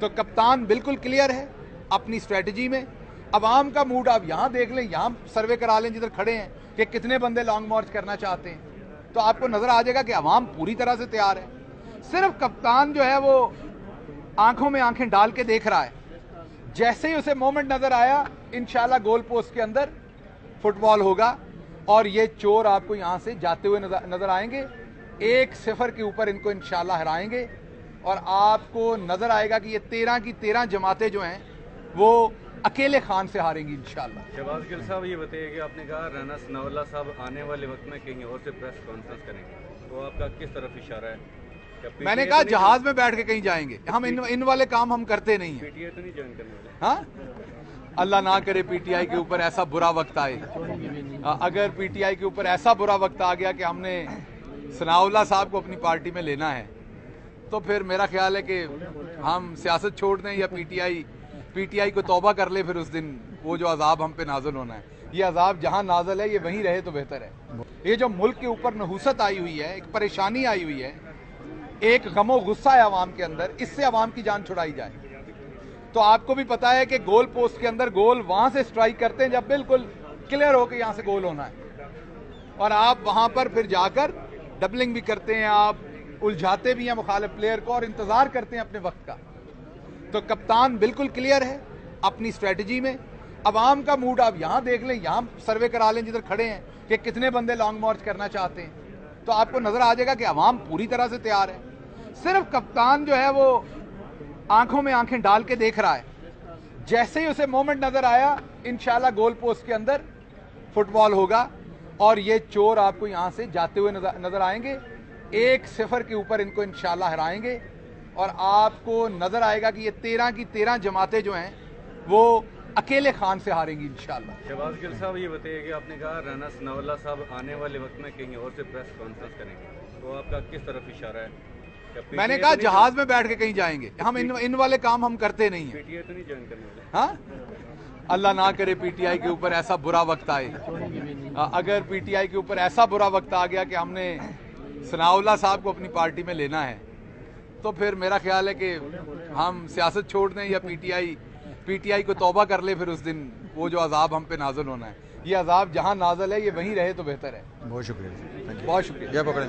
तो कप्तान बिल्कुल क्लियर है अपनी स्ट्रेटजी में। अवाम का मूड आप यहाँ देख लें, यहाँ सर्वे करा लें जिधर खड़े हैं कि कितने बंदे लॉन्ग मार्च करना चाहते हैं, तो आपको नजर आ जाएगा कि अवाम पूरी तरह से तैयार है। सिर्फ कप्तान जो है वो आंखों में आंखें डाल के देख रहा है। जैसे ही उसे मोमेंट नजर आया, इंशाल्लाह गोल पोस्ट के अंदर फुटबॉल होगा और ये चोर आपको यहां से जाते हुए नजर आएंगे। 1-0 के ऊपर इनको इंशाल्लाह हराएंगे और आपको नजर आएगा कि ये 13 की 13 जमातें जो हैं वो अकेले खान से हारेंगी इंशाल्लाह। शहबाज गिल साहब, ये बताइए कि आपने कहा राना सनाउल्लाह साहब आने वाले वक्त में कहीं और से प्रेस कॉन्फ्रेंस करेंगे, तो आपका किस तरफ इशारा है? मैंने कहा जहाज में बैठ के कहीं जाएंगे हम, इन वाले काम हम करते नहीं हैं। पीटीआई तो नहीं ज्वाइन करने वाले? हाँ, अल्लाह ना करे पीटीआई के ऊपर ऐसा बुरा वक्त आए। अगर पीटीआई के ऊपर ऐसा बुरा वक्त आ गया कि हमने सनाउल्लाह साहब को अपनी पार्टी में लेना है, तो फिर मेरा ख्याल है कि हम सियासत छोड़ दें या पीटीआई को तौबा कर ले। फिर उस दिन वो जो अजाब हम पे नाज़िल होना है, ये अजाब जहां नाज़िल है ये वहीं रहे तो बेहतर है। ये जो मुल्क के ऊपर नहूसत आई हुई है, एक परेशानी आई हुई है, एक गमो गुस्सा है अवाम के अंदर, इससे अवाम की जान छुड़ाई जाए। तो आपको भी पता है कि गोल पोस्ट के अंदर गोल वहां से स्ट्राइक करते हैं जब बिल्कुल क्लियर हो कि यहां से गोल होना है, और आप वहां पर फिर जाकर डबलिंग भी करते हैं, आप उलझाते भी हैं मुखालिफ प्लेयर को और इंतजार करते हैं अपने वक्त का। तो कप्तान बिल्कुल क्लियर है अपनी स्ट्रेटजी में। अवाम का मूड आप यहाँ देख लें, यहाँ सर्वे करा लें जिधर खड़े हैं कि कितने बंदे लॉन्ग मार्च करना चाहते हैं, तो आपको नजर आ जाएगा कि अवाम पूरी तरह से तैयार है। सिर्फ कप्तान जो है वो आंखों में आंखें डाल के देख रहा है। जैसे ही उसे मोमेंट नजर आया, इंशाल्लाह गोल पोस्ट के अंदर फुटबॉल होगा और ये चोर आपको यहां से जाते हुए नजर आएंगे। 1-0 के ऊपर इनको इंशाल्लाह हराएंगे और आपको नजर आएगा कि ये 13 की 13 जमातें जो हैं वो अकेले खान से हारेंगी इंशाल्लाह। शहबाज गिल साहब, ये बताइए कि आपने कहा राना सनाउल्लाह साहब आने वाले वक्त में कहीं और से प्रेस कॉन्फ्रेंस करेंगे, तो आपका किस तरफ इशारा है? मैंने कहा जहाज में बैठ के कहीं जाएंगे हम, इन वाले काम हम करते नहीं हैं। पीटीआई तो नहीं ज्वाइन करने वाले? हाँ, अल्लाह ना करे पीटीआई के ऊपर ऐसा बुरा वक्त आए। अगर पीटीआई के ऊपर ऐसा बुरा वक्त आ गया कि हमने सनाउल्लाह साहब को अपनी पार्टी में लेना है, तो फिर मेरा ख्याल है कि हम सियासत छोड़ दें या पीटीआई को तौबा कर ले। फिर उस दिन वो जो अजाब हम पे नाज़िल होना है, ये अजाब जहां नाज़िल है ये वहीं रहे तो बेहतर है। बहुत शुक्रिया, बहुत शुक्रिया। जय पकड़े।